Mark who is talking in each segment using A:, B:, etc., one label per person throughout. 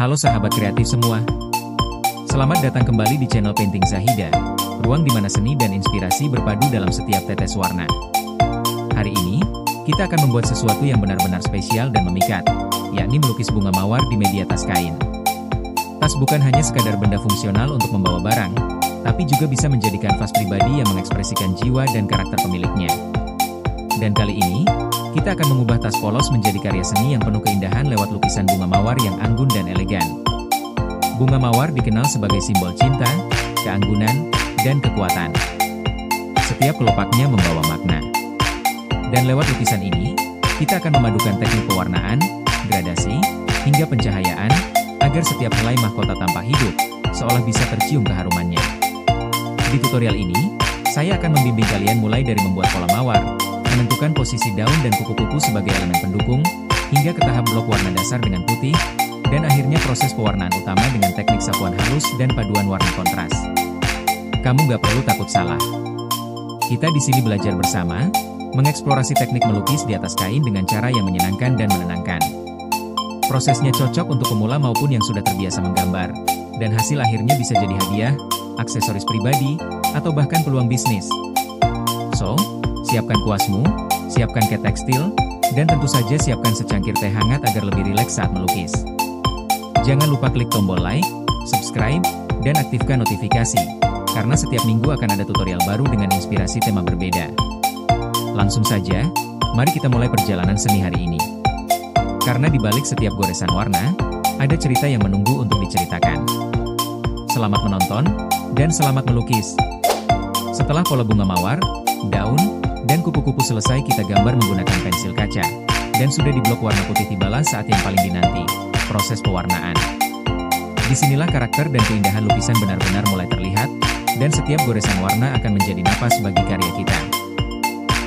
A: Halo sahabat kreatif semua. Selamat datang kembali di channel Painting Zahida, ruang di mana seni dan inspirasi berpadu dalam setiap tetes warna. Hari ini, kita akan membuat sesuatu yang benar-benar spesial dan memikat, yakni melukis bunga mawar di media tas kain. Tas bukan hanya sekadar benda fungsional untuk membawa barang, tapi juga bisa menjadi kanvas pribadi yang mengekspresikan jiwa dan karakter pemiliknya. Dan kali ini, kita akan mengubah tas polos menjadi karya seni yang penuh keindahan lewat lukisan bunga mawar yang anggun dan elegan. Bunga mawar dikenal sebagai simbol cinta, keanggunan, dan kekuatan. Setiap kelopaknya membawa makna. Dan lewat lukisan ini, kita akan memadukan teknik pewarnaan, gradasi, hingga pencahayaan, agar setiap helai mahkota tampak hidup, seolah bisa tercium keharumannya. Di tutorial ini, saya akan membimbing kalian mulai dari membuat pola mawar, menentukan posisi daun dan kupu-kupu sebagai elemen pendukung, hingga ke tahap blok warna dasar dengan putih, dan akhirnya proses pewarnaan utama dengan teknik sapuan halus dan paduan warna kontras. Kamu nggak perlu takut salah. Kita di sini belajar bersama, mengeksplorasi teknik melukis di atas kain dengan cara yang menyenangkan dan menenangkan. Prosesnya cocok untuk pemula maupun yang sudah terbiasa menggambar, dan hasil akhirnya bisa jadi hadiah, aksesoris pribadi, atau bahkan peluang bisnis. So, siapkan kuasmu, siapkan cat tekstil, dan tentu saja siapkan secangkir teh hangat agar lebih rileks saat melukis. Jangan lupa klik tombol like, subscribe, dan aktifkan notifikasi, karena setiap minggu akan ada tutorial baru dengan inspirasi tema berbeda. Langsung saja, mari kita mulai perjalanan seni hari ini. Karena di balik setiap goresan warna, ada cerita yang menunggu untuk diceritakan. Selamat menonton, dan selamat melukis. Setelah pola bunga mawar, daun, dan kupu-kupu selesai, kita gambar menggunakan pensil kaca. Dan sudah di blok warna putih, tibalah saat yang paling dinanti, proses pewarnaan. Disinilah karakter dan keindahan lukisan benar-benar mulai terlihat, dan setiap goresan warna akan menjadi napas bagi karya kita.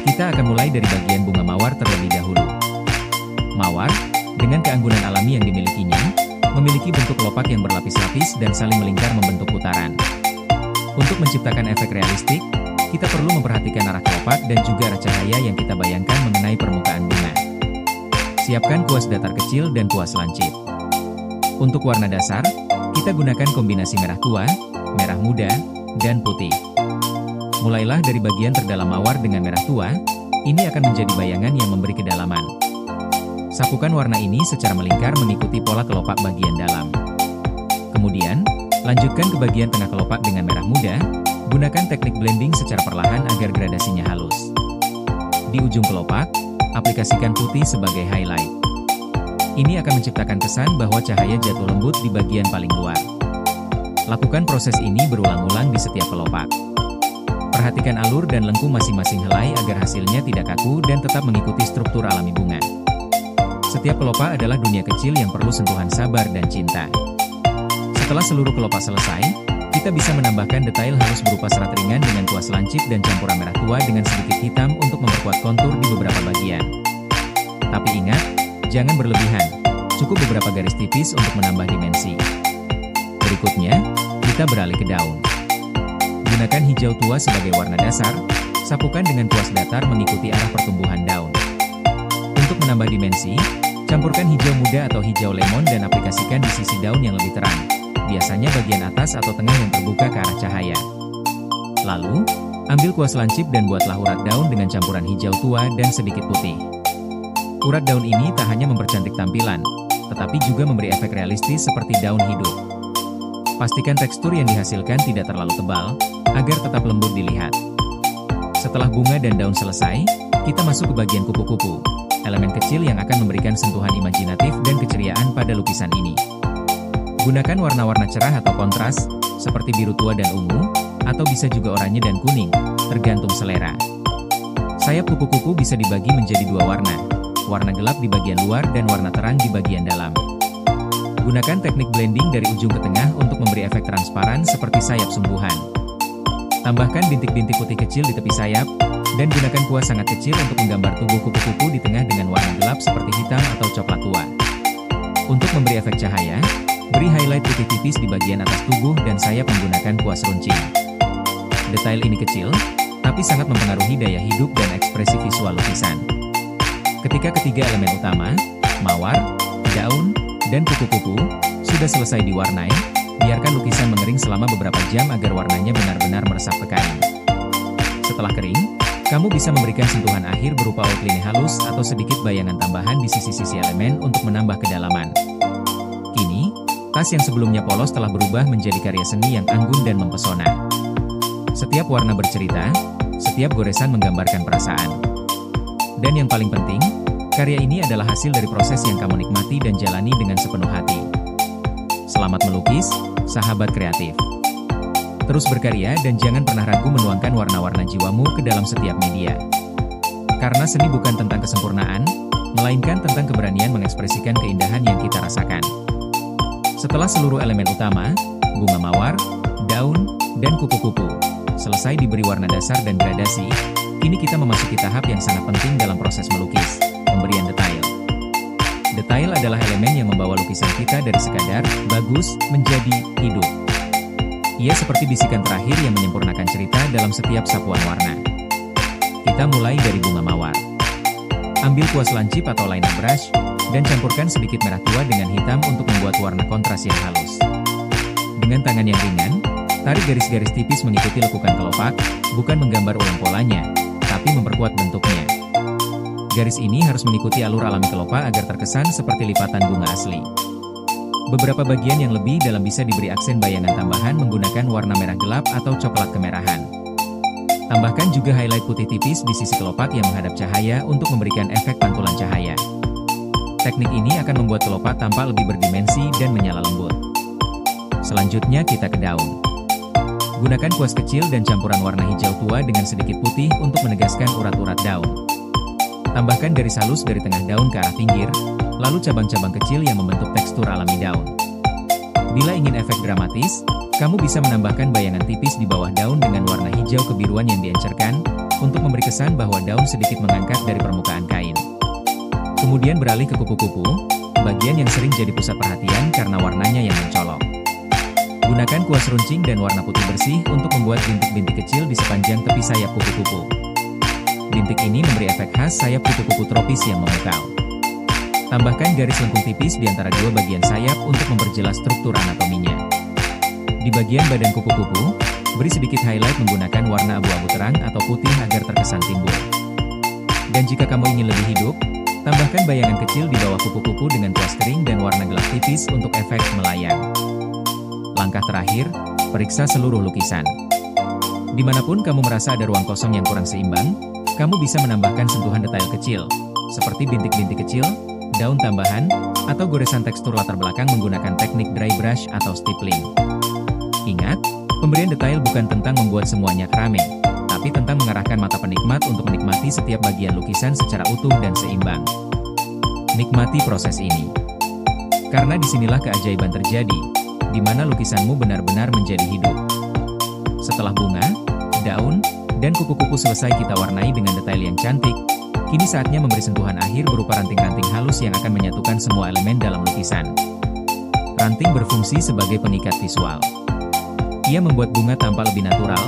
A: Kita akan mulai dari bagian bunga mawar terlebih dahulu. Mawar, dengan keanggunan alami yang dimilikinya, memiliki bentuk kelopak yang berlapis-lapis dan saling melingkar membentuk putaran. Untuk menciptakan efek realistik, kita perlu memperhatikan arah kelopak dan juga arah cahaya yang kita bayangkan mengenai permukaan bunga. Siapkan kuas datar kecil dan kuas lancip. Untuk warna dasar, kita gunakan kombinasi merah tua, merah muda, dan putih. Mulailah dari bagian terdalam mawar dengan merah tua, ini akan menjadi bayangan yang memberi kedalaman. Sapukan warna ini secara melingkar mengikuti pola kelopak bagian dalam. Kemudian, lanjutkan ke bagian tengah kelopak dengan merah muda, gunakan teknik blending secara perlahan agar gradasinya halus. Di ujung kelopak, aplikasikan putih sebagai highlight. Ini akan menciptakan kesan bahwa cahaya jatuh lembut di bagian paling luar. Lakukan proses ini berulang-ulang di setiap kelopak. Perhatikan alur dan lengkung masing-masing helai agar hasilnya tidak kaku dan tetap mengikuti struktur alami bunga. Setiap kelopak adalah dunia kecil yang perlu sentuhan sabar dan cinta. Setelah seluruh kelopak selesai, kita bisa menambahkan detail halus berupa serat ringan dengan kuas lancip dan campuran merah tua dengan sedikit hitam untuk memperkuat kontur di beberapa bagian. Tapi ingat, jangan berlebihan, cukup beberapa garis tipis untuk menambah dimensi. Berikutnya, kita beralih ke daun. Gunakan hijau tua sebagai warna dasar, sapukan dengan kuas datar mengikuti arah pertumbuhan daun. Untuk menambah dimensi, campurkan hijau muda atau hijau lemon dan aplikasikan di sisi daun yang lebih terang, biasanya bagian atas atau tengah yang terbuka ke arah cahaya. Lalu, ambil kuas lancip dan buatlah urat daun dengan campuran hijau tua dan sedikit putih. Urat daun ini tak hanya mempercantik tampilan, tetapi juga memberi efek realistis seperti daun hidup. Pastikan tekstur yang dihasilkan tidak terlalu tebal, agar tetap lembut dilihat. Setelah bunga dan daun selesai, kita masuk ke bagian kupu-kupu, elemen kecil yang akan memberikan sentuhan imajinatif dan keceriaan pada lukisan ini. Gunakan warna-warna cerah atau kontras, seperti biru tua dan ungu, atau bisa juga oranye dan kuning, tergantung selera. Sayap kupu-kupu bisa dibagi menjadi dua warna gelap di bagian luar dan warna terang di bagian dalam. Gunakan teknik blending dari ujung ke tengah untuk memberi efek transparan seperti sayap sungguhan. Tambahkan bintik-bintik putih kecil di tepi sayap, dan gunakan kuas sangat kecil untuk menggambar tubuh kupu-kupu di tengah dengan warna gelap seperti hitam atau coklat tua. Untuk memberi efek cahaya, beri highlight putih tipis di bagian atas tubuh dan sayap menggunakan kuas runcing. Detail ini kecil, tapi sangat mempengaruhi daya hidup dan ekspresi visual lukisan. Ketika ketiga elemen utama, mawar, daun, dan kupu-kupu, sudah selesai diwarnai, biarkan lukisan mengering selama beberapa jam agar warnanya benar-benar meresap ke kain. Setelah kering, kamu bisa memberikan sentuhan akhir berupa outline halus atau sedikit bayangan tambahan di sisi-sisi elemen untuk menambah kedalaman. Kini, tas yang sebelumnya polos telah berubah menjadi karya seni yang anggun dan mempesona. Setiap warna bercerita, setiap goresan menggambarkan perasaan. Dan yang paling penting, karya ini adalah hasil dari proses yang kamu nikmati dan jalani dengan sepenuh hati. Selamat melukis, sahabat kreatif. Terus berkarya dan jangan pernah ragu menuangkan warna-warna jiwamu ke dalam setiap media. Karena seni bukan tentang kesempurnaan, melainkan tentang keberanian mengekspresikan keindahan yang kita rasakan. Setelah seluruh elemen utama, bunga mawar, daun, dan kupu-kupu, selesai diberi warna dasar dan gradasi, kini kita memasuki tahap yang sangat penting dalam proses melukis, pemberian detail. Detail adalah elemen yang membawa lukisan kita dari sekadar bagus menjadi hidup. Ia seperti bisikan terakhir yang menyempurnakan cerita dalam setiap sapuan warna. Kita mulai dari bunga mawar. Ambil kuas lancip atau liner brush, dan campurkan sedikit merah tua dengan hitam untuk membuat warna kontras yang halus. Dengan tangan yang ringan, tarik garis-garis tipis mengikuti lekukan kelopak, bukan menggambar ulang polanya, tapi memperkuat bentuknya. Garis ini harus mengikuti alur alami kelopak agar terkesan seperti lipatan bunga asli. Beberapa bagian yang lebih dalam bisa diberi aksen bayangan tambahan menggunakan warna merah gelap atau coklat kemerahan. Tambahkan juga highlight putih tipis di sisi kelopak yang menghadap cahaya untuk memberikan efek pantulan cahaya. Teknik ini akan membuat kelopak tampak lebih berdimensi dan menyala lembut. Selanjutnya kita ke daun. Gunakan kuas kecil dan campuran warna hijau tua dengan sedikit putih untuk menegaskan urat-urat daun. Tambahkan garis halus dari tengah daun ke arah pinggir, lalu cabang-cabang kecil yang membentuk tekstur alami daun. Bila ingin efek dramatis, kamu bisa menambahkan bayangan tipis di bawah daun dengan warna hijau kebiruan yang diencerkan, untuk memberi kesan bahwa daun sedikit mengangkat dari permukaan kain. Kemudian beralih ke kupu-kupu, bagian yang sering jadi pusat perhatian karena warnanya yang mencolok. Gunakan kuas runcing dan warna putih bersih untuk membuat bintik-bintik kecil di sepanjang tepi sayap kupu-kupu. Bintik ini memberi efek khas sayap kupu-kupu tropis yang memukau. Tambahkan garis lengkung tipis di antara dua bagian sayap untuk memperjelas struktur anatominya. Di bagian badan kupu-kupu, beri sedikit highlight menggunakan warna abu-abu terang atau putih agar terkesan timbul. Dan jika kamu ingin lebih hidup, tambahkan bayangan kecil di bawah kupu-kupu dengan kuas kering dan warna gelap tipis untuk efek melayang. Langkah terakhir, periksa seluruh lukisan. Dimanapun kamu merasa ada ruang kosong yang kurang seimbang, kamu bisa menambahkan sentuhan detail kecil, seperti bintik-bintik kecil, daun tambahan, atau goresan tekstur latar belakang menggunakan teknik dry brush atau stippling. Ingat, pemberian detail bukan tentang membuat semuanya kerame, tapi tentang mengarahkan mata penikmat untuk menikmati setiap bagian lukisan secara utuh dan seimbang. Nikmati proses ini. Karena disinilah keajaiban terjadi, di mana lukisanmu benar-benar menjadi hidup. Setelah bunga, daun, dan kupu-kupu selesai kita warnai dengan detail yang cantik, kini saatnya memberi sentuhan akhir berupa ranting-ranting halus yang akan menyatukan semua elemen dalam lukisan. Ranting berfungsi sebagai pengikat visual. Ia membuat bunga tampak lebih natural,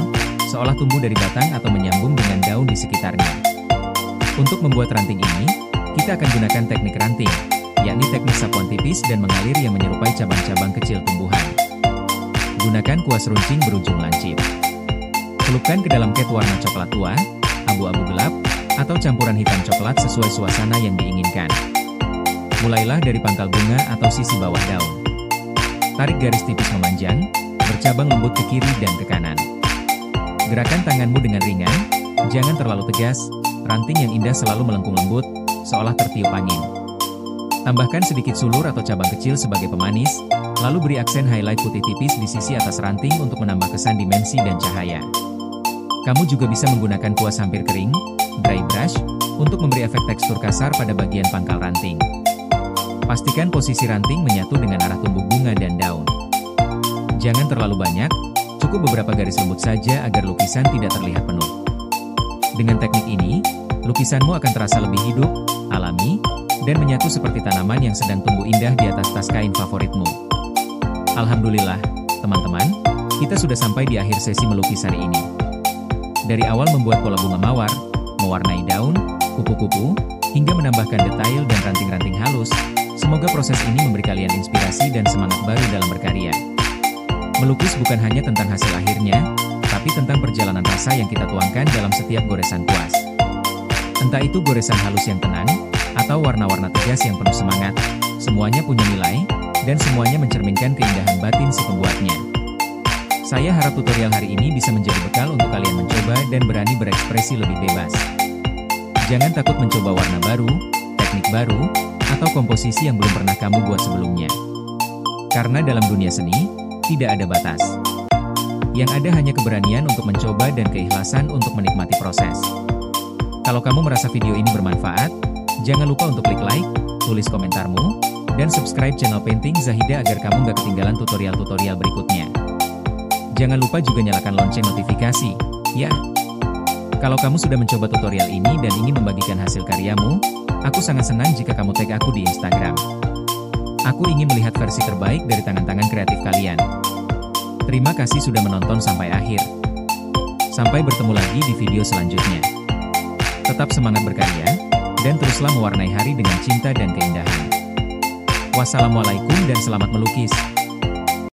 A: seolah tumbuh dari batang atau menyambung dengan daun di sekitarnya. Untuk membuat ranting ini, kita akan gunakan teknik ranting, yakni teknik sapuan tipis dan mengalir yang menyerupai cabang-cabang kecil tumbuhan. Gunakan kuas runcing berujung lancip. Celupkan ke dalam cat warna coklat tua, abu-abu gelap, atau campuran hitam coklat sesuai suasana yang diinginkan. Mulailah dari pangkal bunga atau sisi bawah daun. Tarik garis tipis memanjang, bercabang lembut ke kiri dan ke kanan. Gerakan tanganmu dengan ringan, jangan terlalu tegas, ranting yang indah selalu melengkung lembut, seolah tertiup angin. Tambahkan sedikit sulur atau cabang kecil sebagai pemanis, lalu beri aksen highlight putih tipis di sisi atas ranting untuk menambah kesan dimensi dan cahaya. Kamu juga bisa menggunakan kuas hampir kering, dry brush, untuk memberi efek tekstur kasar pada bagian pangkal ranting. Pastikan posisi ranting menyatu dengan arah tumbuh bunga dan daun. Jangan terlalu banyak, cukup beberapa garis lembut saja agar lukisan tidak terlihat penuh. Dengan teknik ini, lukisanmu akan terasa lebih hidup, alami, dan menyatu seperti tanaman yang sedang tumbuh indah di atas tas kain favoritmu. Alhamdulillah, teman-teman, kita sudah sampai di akhir sesi melukis hari ini. Dari awal membuat pola bunga mawar, mewarnai daun, kupu-kupu, hingga menambahkan detail dan ranting-ranting halus, semoga proses ini memberi kalian inspirasi dan semangat baru dalam berkarya. Melukis bukan hanya tentang hasil akhirnya, tapi tentang perjalanan rasa yang kita tuangkan dalam setiap goresan kuas. Entah itu goresan halus yang tenang, atau warna-warna tegas yang penuh semangat, semuanya punya nilai, dan semuanya mencerminkan keindahan batin si pembuatnya. Saya harap tutorial hari ini bisa menjadi bekal untuk kalian mencoba dan berani berekspresi lebih bebas. Jangan takut mencoba warna baru, teknik baru, atau komposisi yang belum pernah kamu buat sebelumnya. Karena dalam dunia seni, tidak ada batas. Yang ada hanya keberanian untuk mencoba dan keikhlasan untuk menikmati proses. Kalau kamu merasa video ini bermanfaat, jangan lupa untuk klik like, tulis komentarmu, dan subscribe channel Painting Zahida agar kamu gak ketinggalan tutorial-tutorial berikutnya. Jangan lupa juga nyalakan lonceng notifikasi, ya. Kalau kamu sudah mencoba tutorial ini dan ingin membagikan hasil karyamu, aku sangat senang jika kamu tag aku di Instagram. Aku ingin melihat versi terbaik dari tangan-tangan kreatif kalian. Terima kasih sudah menonton sampai akhir. Sampai bertemu lagi di video selanjutnya. Tetap semangat berkarya, dan teruslah mewarnai hari dengan cinta dan keindahan. Wassalamualaikum dan selamat melukis.